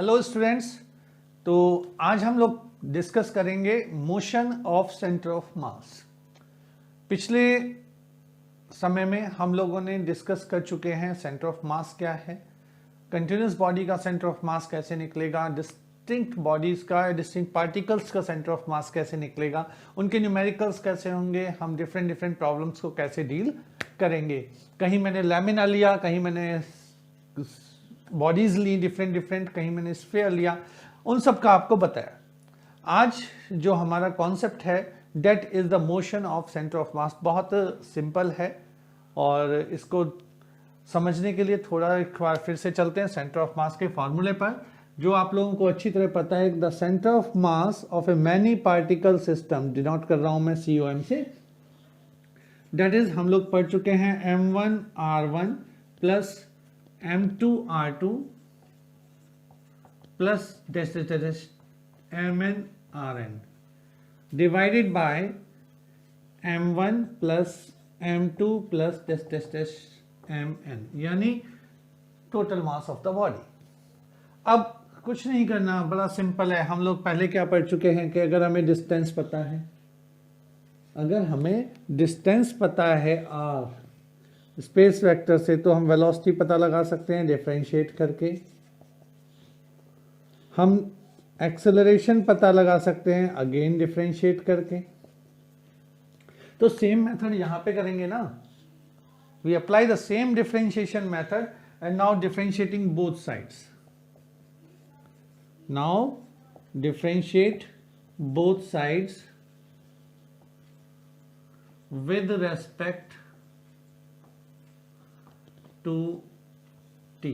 Hello students. तो आज हम लोग डिस्कस करेंगे मोशन ऑफ सेंटर ऑफ मास। पिछले समय में हम लोगों ने डिस्कस कर चुके हैं सेंटर ऑफ मास क्या है, कंटिन्यूस बॉडी का सेंटर ऑफ मास कैसे निकलेगा, डिस्टिंक्ट बॉडीज का, डिस्टिंक्ट पार्टिकल्स का सेंटर ऑफ मास कैसे निकलेगा, उनके न्यूमेरिकल्स कैसे होंगे, हम डिफरेंट प्रॉब्लम्स को कैसे डील करेंगे। कहीं मैंने लैमिना लिया, कहीं मैंने बॉडीज ली डिफरेंट, कहीं मैंने स्फीयर लिया, उन सब का आपको बताया। आज जो हमारा कॉन्सेप्ट है that is the motion of centre of mass, बहुत सिंपल है और इसको समझने के लिए थोड़ा एक बार फिर से चलते हैं सेंटर ऑफ मास के फॉर्मूले पर, जो आप लोगों को अच्छी तरह पता है। The centre of mass of A many particle system, denote कर रहा हूं मैं COM से, डेट इज हम लोग पढ़ चुके हैं M1R1 plus M2R2 plus MnRn divided by M1 plus M2 plus Mn, यानी total mass of the body. अब कुछ नहीं करना, बड़ा सिंपल है। हम लोग पहले क्या पढ़ चुके हैं कि अगर हमें डिस्टेंस पता है, r स्पेस वेक्टर से, तो हम वेलोसिटी पता लगा सकते हैं डिफरेंशिएट करके। हम एक्सेलरेशन पता लगा सकते हैं अगेन डिफरेंशिएट करके। तो सेम मेथड यहां पे करेंगे ना, we apply the same differentiation method and now differentiating both sides. Now differentiate both sides with respect to t।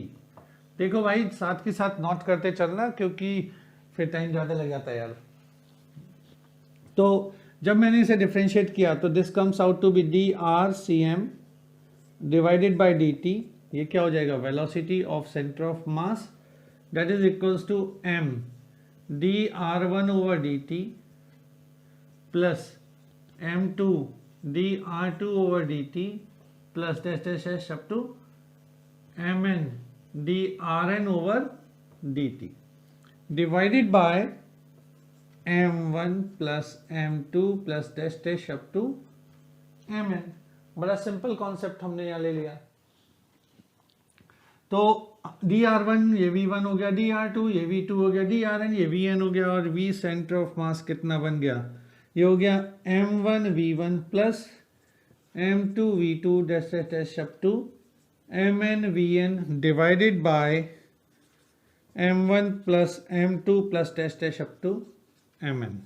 देखो भाई, साथ के साथ नोट करते चलना क्योंकि फिर टाइम ज्यादा लग जाता है यार। तो जब मैंने इसे डिफरेंशिएट किया तो this comes out to be dr/cm divided by dt। ये क्या हो जाएगा, velocity of centre of mass, that is equals to m dr1 over dt plus m2 dr2 over dt plus dash up to mn drn over dt divided by m1 plus m2 plus dash up to mn। बड़ा simple concept हमने यहाँ ले लिया। तो dr1 ये v1 हो गया, dr2 ये v2 हो गया, drn ये vn हो गया, और v सेंटर ऑफ मास कितना बन गया, ये हो गया M1 V1 plus M2 V2 dash up to Mn Vn divided by M1 plus M2 plus dash up to Mn।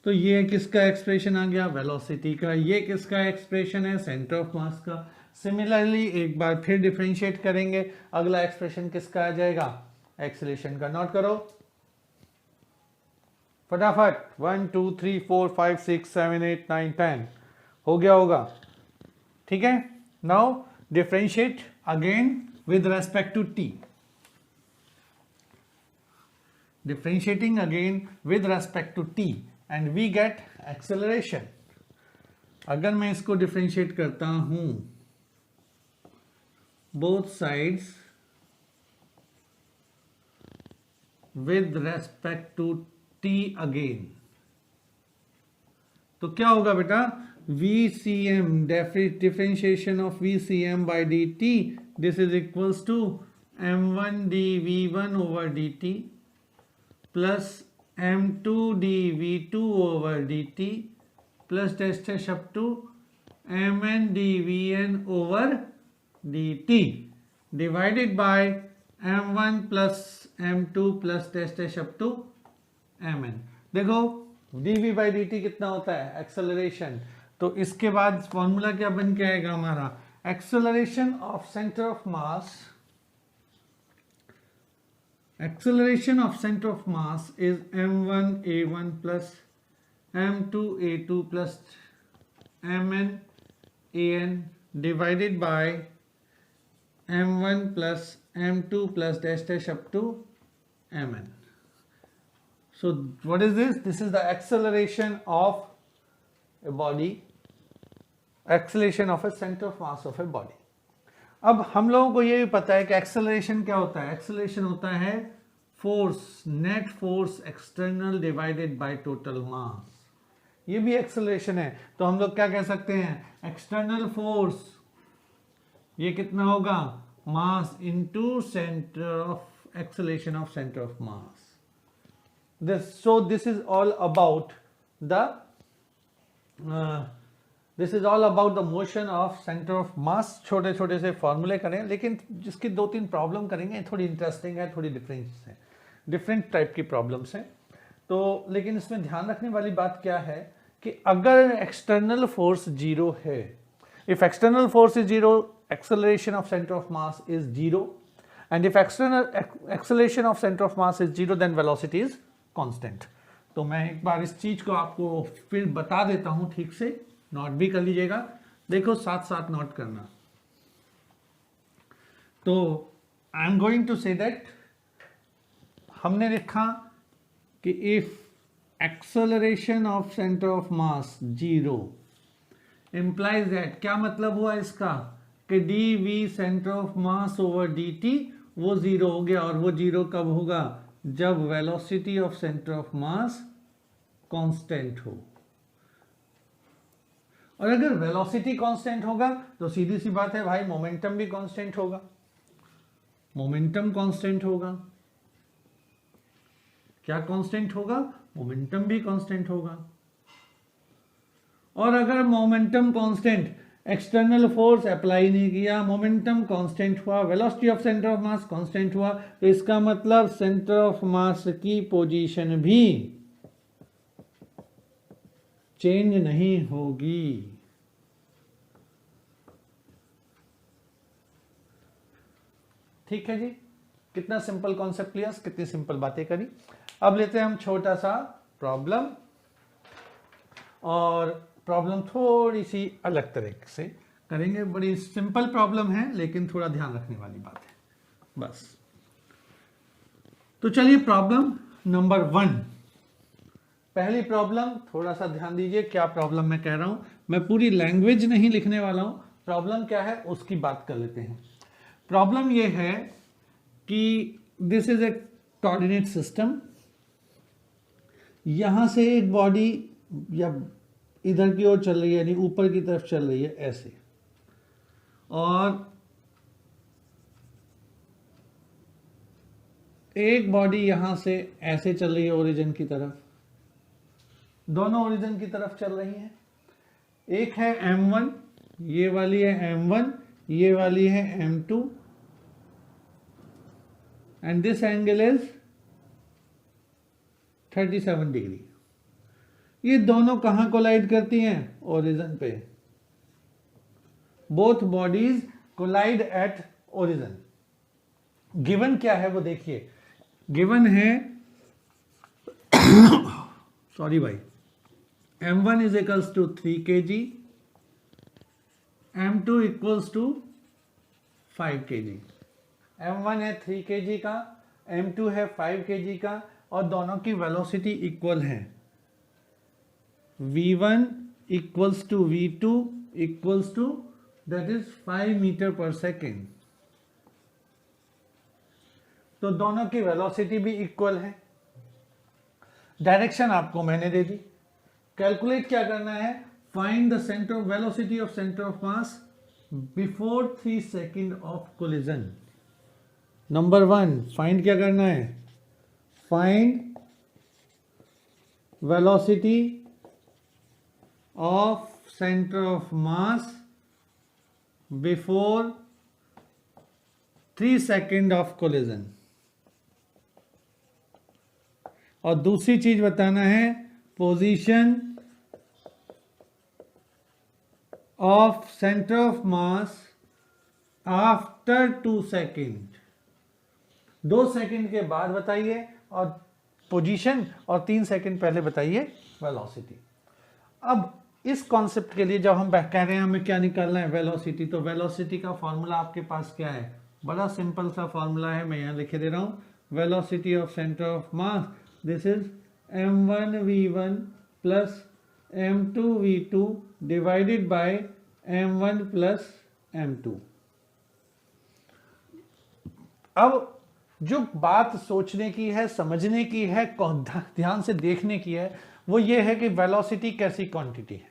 तो ये किसका एक्सप्रेशन आ गया, वेलोसिटी का। ये किसका एक्सप्रेशन है, सेंटर ऑफ मास का। सिमिलरली एक बार फिर डिफरेंशिएट करेंगे, अगला एक्सप्रेशन किसका आ जाएगा, एक्सेलरेशन का। नोट करो फटाफट, 1 2 3 4 5 6 7 8 9 10 हो गया होगा, ठीक है। Now differentiate again with respect to t, differentiating again with respect to t and we get acceleration. अगर मैं इसको डिफरेंशिएट करता हूं both sides with respect to t again, तो क्या होगा बेटा, VCM differentiation of VCM by dt, this is equals to M1 dV1 over dt plus M2 dV2 over dt plus dash up to Mn dVn over dt divided by M1 plus M2 plus dash up to Mn। देखो dv by dt कितना होता है, acceleration. तो इसके बाद formula क्या बन के आएगा हमारा, acceleration of centre of mass, acceleration of centre of mass is m1 a1 plus m2 a2 plus mn an divided by m1 plus m2 plus dash up to mn। So what is this? This is the acceleration of a body, acceleration of a center of mass of a body. अब हम लोगों को ये भी पता है कि acceleration क्या होता है, एक्सेलरेशन होता है force, net force external divided by total mass, ये भी एक्सेलरेशन है। तो हम लोग क्या कह सकते हैं, एक्सटर्नल फोर्स ये कितना होगा, mass into centre of acceleration of centre of mass. This is all about the motion of centre of मास। छोटे छोटे से फॉर्मूले करें, लेकिन जिसकी 2-3 प्रॉब्लम करेंगे, थोड़ी इंटरेस्टिंग है, थोड़ी डिफरेंट टाइप की प्रॉब्लम्स हैं। तो लेकिन इसमें ध्यान रखने वाली बात क्या है कि अगर एक्सटर्नल फोर्स जीरो है, if external force is zero, acceleration of center of mass is zero, and if external acceleration of center of mass is zero, then velocity is constant। तो मैं एक बार इस चीज को आपको फिर बता देता हूं, ठीक से नोट भी कर लीजिएगा, देखो साथ साथ नोट करना। तो I am going to say that, हमने लिखा कि if acceleration of centre of mass zero implies that, क्या मतलब हुआ इसका कि d v centre of mass over d t वो जीरो हो गया, और वो जीरो कब होगा, जब velocity of centre of mass constant हो। और अगर वेलोसिटी कांस्टेंट होगा तो सीधी सी बात है भाई, मोमेंटम भी कांस्टेंट होगा, मोमेंटम कांस्टेंट होगा। क्या कांस्टेंट होगा, मोमेंटम भी कांस्टेंट होगा। और अगर momentum constant, external force apply नहीं किया, मोमेंटम कांस्टेंट हुआ, velocity of centre of mass constant हुआ, तो इसका मतलब सेंटर ऑफ मास की पोजीशन भी चेंज नहीं होगी। ठीक है जी, कितना सिंपल कॉन्सेप्ट लिया, कितनी सिंपल बातें करी। अब लेते हैं हम छोटा सा प्रॉब्लम, और प्रॉब्लम थोड़ी सी अलग तरीके से करेंगे। बड़ी सिंपल प्रॉब्लम है, लेकिन थोड़ा ध्यान रखने वाली बात है बस। तो चलिए प्रॉब्लम नंबर 1, पहली प्रॉब्लम, थोड़ा सा ध्यान दीजिए क्या प्रॉब्लम मैं कह रहा हूं, मैं पूरी लैंग्वेज नहीं लिखने वाला हूं, प्रॉब्लम क्या है उसकी बात कर लेते हैं। प्रॉब्लम ये है कि this is A coordinate system, यहां से एक बॉडी या इधर की ओर चल रही है, यानी ऊपर की तरफ चल रही है ऐसे, और एक बॉडी यहां से ऐसे चल रही है ओरिजिन की तरफ, दोनों ओरिजिन की तरफ चल रही हैं। एक है m1, ये वाली है m1, ये वाली है m2, and this angle is 37 degree. ये दोनों कहां कोलाइड करती हैं, ओरिजिन पे। Both bodies collide at origin. Given क्या है वो देखिए, गिवन है सॉरी भाई, m1 is equals to 3 kg, m2 equals to 5 kg। m1 है 3 kg का, m2 है 5 kg का, और दोनों की वेलोसिटी इक्वल है। v1 equals to v2 equals to that is 5 metre per second. तो दोनों की वेलोसिटी भी इक्वल है। डायरेक्शन आपको मैंने दे दी। कैलकुलेट क्या करना है, find the centre of velocity of centre of mass before 3 second of collision. Number 1 find क्या करना है, find velocity of centre of mass before 3 second of collision. और दूसरी चीज बताना है, position of centre of mass after 2 second. 2 second के बाद बताइए और पोजीशन, और 3 सेकेंड पहले बताइए वेलोसिटी। अब इस कॉन्सेप्ट के लिए जब हम कह रहे हैं हमें क्या निकालना है, वेलोसिटी, तो वेलोसिटी का फॉर्मूला आपके पास क्या है, बड़ा सिंपल सा फॉर्मूला है, मैं यहां लिखे दे रहा हूं। Velocity of centre of mass, this is m1 v1 plus m2 v2 divided by m1 plus m2। अब जो बात सोचने की है, समझने की है, ध्यान से देखने की है, वो ये है कि वेलोसिटी कैसी क्वांटिटी है।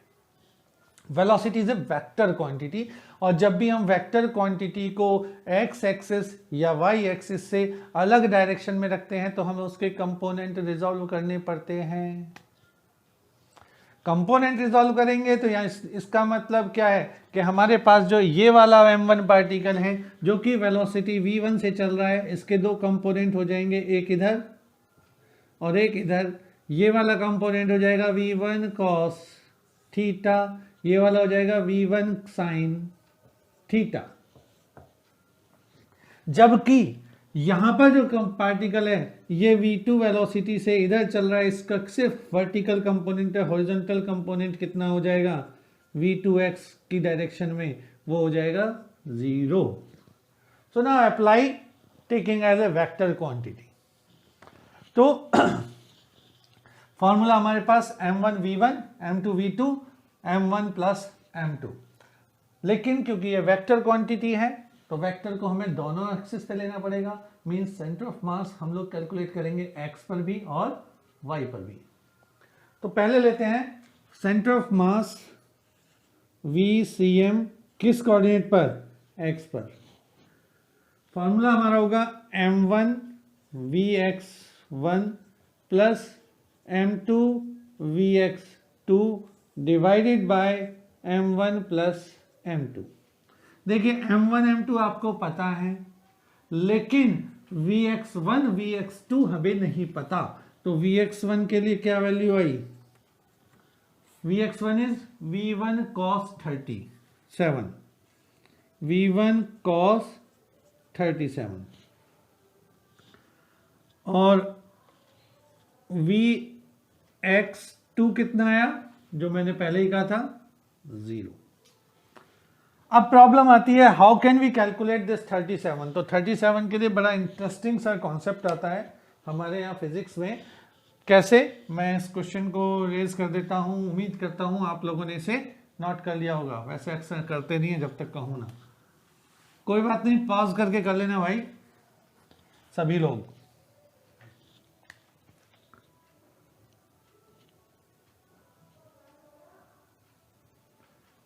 Velocity is a vector quantity, और जब भी हम वेक्टर क्वांटिटी को एक्स एक्सिस या वाई एक्सिस से अलग डायरेक्शन में रखते हैं तो हमें उसके कंपोनेंट रिजॉल्व करने पड़ते हैं। कंपोनेंट रिजॉल्व करेंगे तो यहाँ इसका मतलब क्या है कि हमारे पास जो ये वाला m1 पार्टिकल है जो कि वेलोसिटी v1 से चल रहा है, इसके दो कंपोनेंट हो जाएंगे, एक इधर और एक इधर। ये वाला कंपोनेंट हो जाएगा v1 cos थीटा, ये वाला हो जाएगा v1 sin थीटा। जबकि यहां पर जो पार्टिकल है ये v2 वेलोसिटी से इधर चल रहा है, इसका सिर्फ वर्टिकल कंपोनेंट है, हॉरिजॉन्टल कंपोनेंट कितना हो जाएगा v2x की डायरेक्शन में, वो हो जाएगा 0। So now apply taking as a vector quantity. तो फॉर्मूला हमारे पास m1 v1 m2 v2 m1 plus m2, लेकिन क्योंकि ये वेक्टर क्वांटिटी है तो वेक्टर को हमें दोनों एक्सिस पे लेना पड़ेगा। मींस सेंटर ऑफ मास हम लोग कैलकुलेट करेंगे x पर भी और y पर भी। तो पहले लेते हैं सेंटर ऑफ मास VCM किस कोऑर्डिनेट पर, x पर। फॉर्मूला हमारा होगा m1 vx1 plus m2 vx2 divided by m1 plus m2। देखिए m1 m2 आपको पता है, लेकिन vx1 vx2 हमें नहीं पता। तो vx1 के लिए क्या value I, vx1 is v1 cos 37, v1 cos 37, और vx2 कितना आया जो मैंने पहले ही कहा था 0। अब प्रॉब्लम आती है how can we calculate this 37। तो 37 के लिए बड़ा इंटरेस्टिंग सा कॉन्सेप्ट आता है हमारे यहाँ फिजिक्स में। कैसे, मैं इस क्वेश्चन को रेज कर देता हूँ, उम्मीद करता हूँ आप लोगों ने इसे नोट कर लिया होगा। वैसे अक्सर करते नहीं है जब तक कहूँ ना, कोई बात नहीं, पॉज करके कर लेना भाई सभी लोग।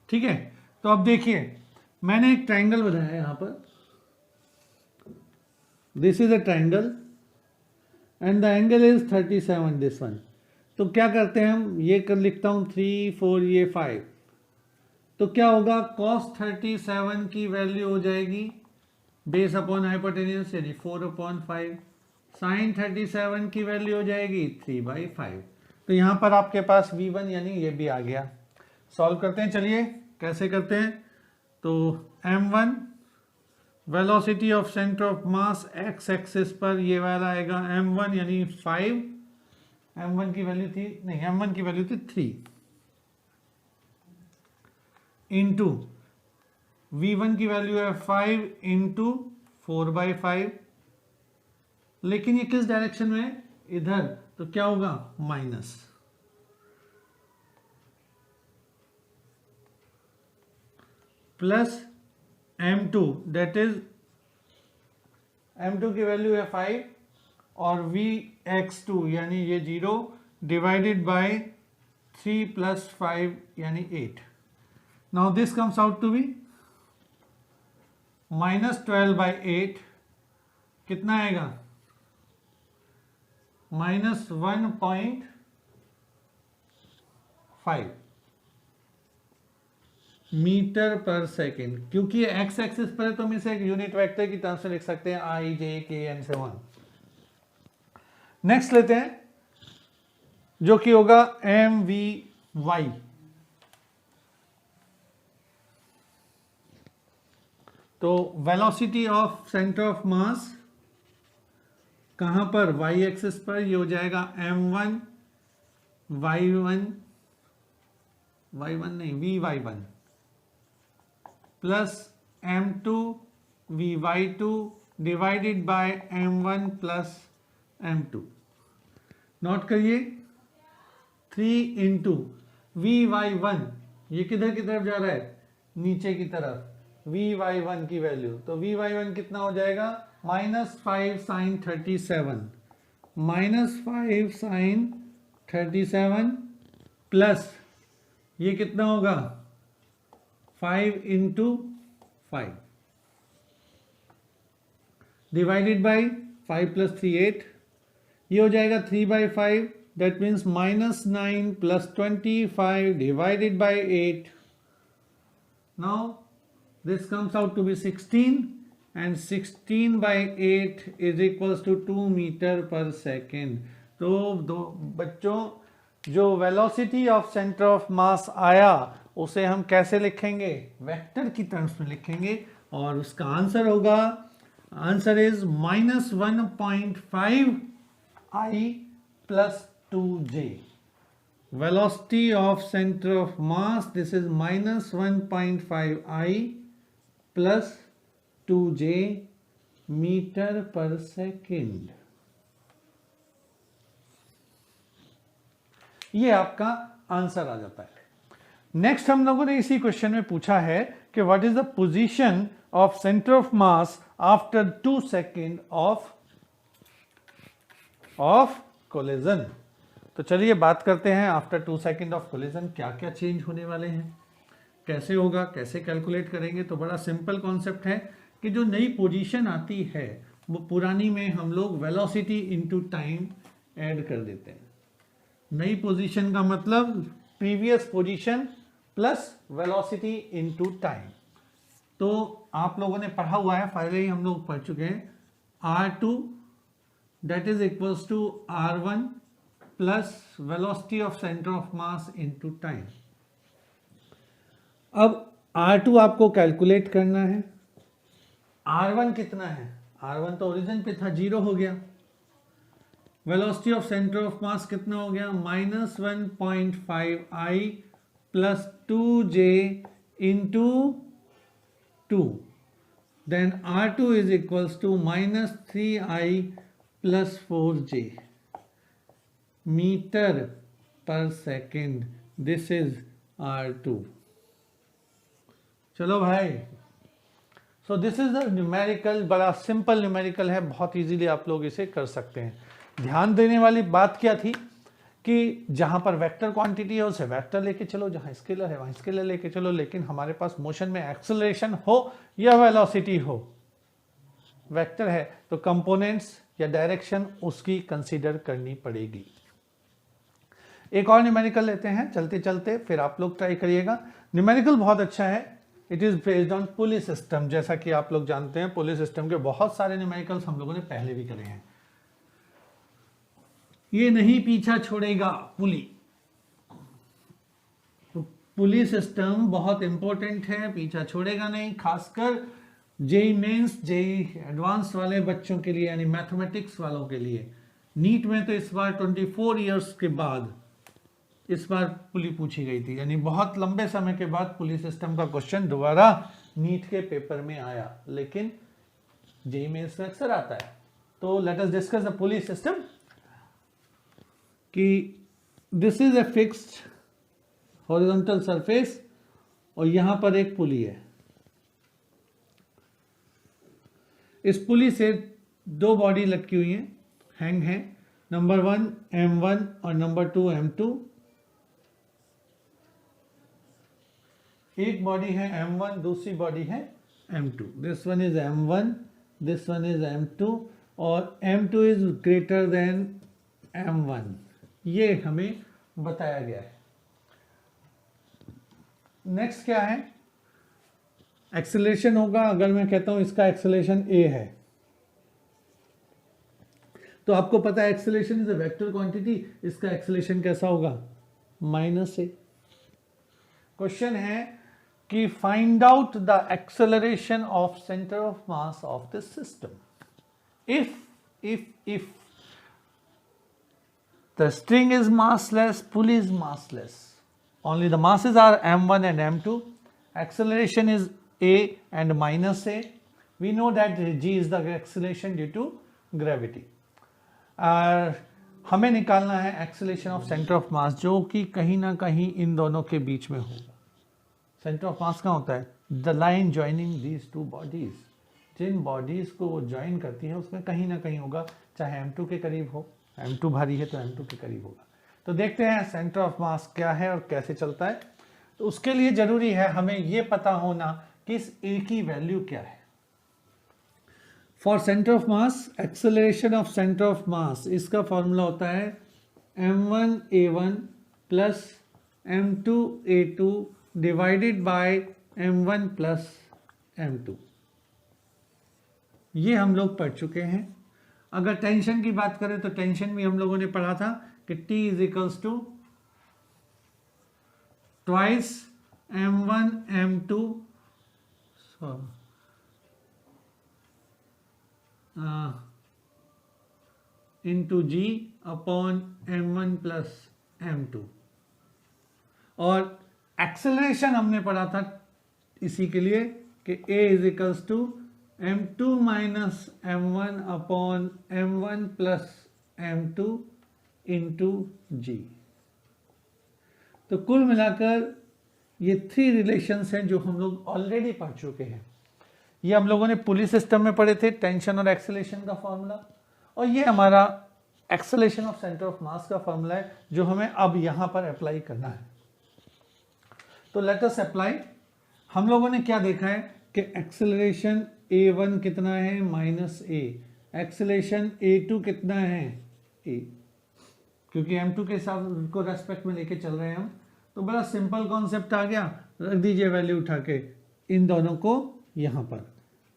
ठीक है, तो अब देखिए मैंने एक ट्रायंगल बनाया है यहां पर, this is a triangle and the angle is 37 this one. तो क्या करते हैं हम, ये कर लिखता हूं 3 4 ये 5। तो क्या होगा, cos 37 की वैल्यू हो जाएगी बेस अपॉन हाइपोटेन्यूज यानी 4/5, sin 37 की वैल्यू हो जाएगी 3/5। तो यहां पर आपके पास v1 यानी ये भी आ गया। सॉल्व करते हैं, चलिए कैसे करते हैं। तो m1 velocity of centre of mass x axis पर ये वाला आएगा m1 यानी 5, m1 की वैल्यू थी, नहीं m1 की वैल्यू थी 3, इंटू v1 की वैल्यू है 5 इंटू 4/5, लेकिन ये किस डायरेक्शन में है, इधर। तो क्या होगा minus, plus m2 that is m2 की वैल्यू है 5 और vx2 यानी ये 0 डिवाइडेड बाय 3 प्लस 5 यानी 8। Now this comes out to be -12/8, कितना आएगा -1.5 मीटर पर सेकेंड। क्योंकि ये एक्स एक्सिस पर है तो हम इसे एक यूनिट वेक्टर की टर्म्स में लिख सकते हैं i j k n से 1। नेक्स्ट लेते हैं जो कि होगा mvy। तो वेलोसिटी ऑफ सेंटर ऑफ मास कहां पर, y एक्सिस पर, ये हो जाएगा m1 y1 नहीं vy1 plus m2 vy2 divided by m1 plus m2। Note करिए 3 इंटू vy1, ये किधर की तरफ जा रहा है, नीचे की तरफ, Vy1 की वैल्यू, तो Vy1 कितना हो जाएगा -5 sin 37, -5 sin 37 प्लस ये कितना होगा 5 इंटू 5 डिवाइडेड बाई 5 प्लस 3 8, ये हो जाएगा 3/5, that means -9 plus 25 divided by 8. Now this comes out to be 16 and 16/8 is equals to 2 metre per second. तो दो बच्चों जो वेलोसिटी ऑफ सेंटर ऑफ मास आया उसे हम कैसे लिखेंगे, वेक्टर की टर्म्स में लिखेंगे और उसका आंसर होगा, answer is -1.5 I plus 2j. Velocity of center of mass, this is -1.5 I plus 2j metre per second. ये आपका आंसर आ जाता है. नेक्स्ट हम लोगों ने इसी क्वेश्चन में पूछा है कि what is the position of centre of mass after 2 second of collision. तो चलिए बात करते हैं आफ्टर 2 सेकेंड ऑफ कोलिजन क्या क्या चेंज होने वाले हैं, कैसे होगा, कैसे कैलकुलेट करेंगे. तो बड़ा सिंपल कॉन्सेप्ट है कि जो नई पोजीशन आती है वो पुरानी में हम लोग वेलोसिटी इनटू टाइम ऐड कर देते हैं. नई पोजीशन का मतलब previous position plus velocity into time. तो आप लोगों ने पढ़ा हुआ है, पहले ही हम लोग पढ़ चुके हैं, R2 that is equals to R1 plus velocity of center of mass into time. अब R2 आपको कैलकुलेट करना है. R1 कितना है, R1 तो ओरिजिन पे था, 0 हो गया. वेलोसिटी ऑफ सेंटर ऑफ मास कितना हो गया, -1.5 I plus 2j into 2. Then R2 is equals to -3I plus 4j metre per second. This is R2. चलो भाई, so this is the numerical. बड़ा सिंपल न्यूमेरिकल है, बहुत इजीली आप लोग इसे कर सकते हैं. ध्यान देने वाली बात क्या थी कि जहां पर वेक्टर क्वांटिटी है उसे वेक्टर लेके चलो, जहां स्केलर है वहां स्केलर लेके चलो, लेकिन हमारे पास मोशन में एक्सेलरेशन हो या वेलोसिटी हो, वेक्टर है तो कंपोनेंट्स या डायरेक्शन उसकी कंसीडर करनी पड़ेगी. एक और न्यूमेरिकल लेते हैं चलते चलते, फिर आप लोग ट्राई करिएगा. न्यूमेरिकल बहुत अच्छा है. It is based on pulley system. जैसा कि आप लोग जानते हैं पुली सिस्टम के बहुत सारे न्यूमेरिकल्स हम लोगों ने पहले भी करे हैं. ये नहीं पीछा छोड़ेगा पुली. तो पुली सिस्टम बहुत इंपॉर्टेंट है, पीछा छोड़ेगा नहीं. खासकर जेई मेंस, जेई एडवांस वाले बच्चों के लिए, यानी मैथमेटिक्स वालों के लिए. नीट में तो इस बार 24 इयर्स के बाद इस बार पुली पूछी गई थी, यानी बहुत लंबे समय के बाद पुली सिस्टम का क्वेश्चन दोबारा नीट के पेपर में आया, लेकिन जेई मेंस में अक्सर आता है. तो let us discuss the pulley system. कि this is a fixed horizontal surface और यहां पर एक पुली है. इस पुली से 2 बॉडी लटकी हुई हैं, हैंग है. नंबर 1 M1 और नंबर 2 M2. एक बॉडी है M1, दूसरी बॉडी है M2. This one is M1, this one is M2 और M2 is greater than M1. ये हमें बताया गया है. नेक्स्ट क्या है, एक्सेलरेशन होगा. अगर मैं कहता हूं इसका एक्सेलरेशन a है तो आपको पता है acceleration is a vector quantity, इसका एक्सेलरेशन कैसा होगा, -a. क्वेश्चन है कि find out the acceleration of centre of mass of this system. if the string is massless, pulley is massless, only the masses are M1 and M2, acceleration is a and -a. We know that g is the acceleration due to gravity. हमें निकालना है acceleration of centre of मास, जो कि कहीं ना कहीं इन दोनों के बीच में होगा. सेंटर ऑफ मास कहाँ होता है, the line joining these two bodies, जिन बॉडीज को वो ज्वाइन करती है उसमें कहीं ना कहीं होगा, चाहे M2 के करीब हो, M2 भारी है तो M2 के करीब होगा। तो देखते हैं सेंटर ऑफ मास क्या है और कैसे चलता है। तो उसके लिए जरूरी है हमें ये पता होना कि इस A की वैल्यू क्या है। For centre of mass, acceleration of centre of मास, इसका फॉर्मूला होता है m1a1 plus m2a2 divided by m1 plus m2। ये हम लोग पढ़ चुके हैं। अगर टेंशन की बात करें तो टेंशन भी हम लोगों ने पढ़ा था कि T is equals to twice m1 m2 into G upon m1 plus m2। और एक्सेलरेशन हमने पढ़ा था इसी के लिए कि A is equals to m2 minus m1 upon m1 plus m2 into G। तो कुल मिलाकर ये 3 रिलेशंस हैं जो हम लोग ऑलरेडी पढ़ चुके हैं। ये हम लोगों ने पुली सिस्टम में पढ़े थे, टेंशन और एक्सेलरेशन का फॉर्मूला, और ये हमारा एक्सेलरेशन ऑफ सेंटर ऑफ मास का फॉर्मूला है जो हमें अब यहाँ पर अप्लाई करना है। तो लेट अस अप्लाई। हम लोगों ने क्या देखा है कि एक्सेलरेशन a1 कितना है माइनस a, एक्सेलरेशन a2 कितना है a, क्योंकि m2 के साथ को रेस्पेक्ट में लेके चल रहे हैं हम। तो बड़ा सिंपल कॉन्सेप्ट आ गया, रख दीजिए वैल्यू उठा के इन दोनों को यहाँ पर।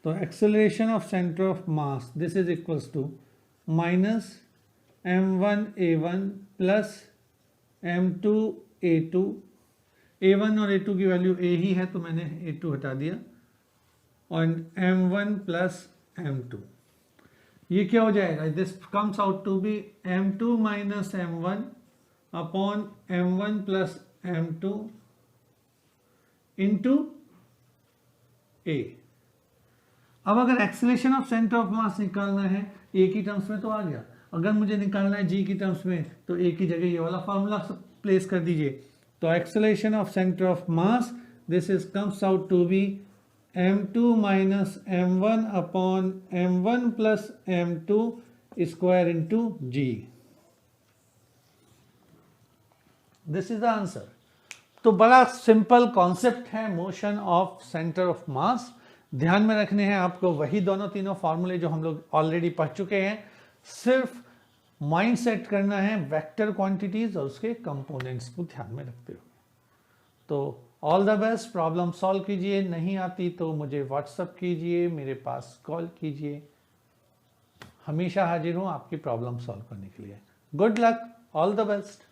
तो acceleration of centre of mass this is equals to minus m1a1 plus m2a2। a1 और a2 की वैल्यू a ही है तो मैंने a2 हटा दिया, और m1 प्लस m2। ये क्या हो जाएगा, this comes out to be m2 minus m1 upon m1 plus m2 into a। अब अगर acceleration of centre of mass निकालना है a की टर्म्स में तो आ गया, अगर मुझे निकालना है g की टर्म्स में तो a की जगह ये वाला फॉर्मूला प्लेस कर दीजिए। तो acceleration of centre of mass this is comes out to be m2 minus m1 upon m1 plus m2 square into g। This is the answer. तो बड़ा सिंपल कॉन्सेप्ट है motion of centre of mass. ध्यान में रखने हैं आपको वही दोनों तीनों फॉर्मूले जो हम लोग ऑलरेडी पढ़ चुके हैं, सिर्फ माइंड सेट करना है वेक्टर क्वांटिटीज और उसके कंपोनेंट्स को ध्यान में रखते हुए। तो all the best, problem solve कीजिए, नहीं आती तो मुझे व्हाट्सअप कीजिए, मेरे पास कॉल कीजिए, हमेशा हाजिर हूँ आपकी प्रॉब्लम सॉल्व करने के लिए। Good luck, all the best.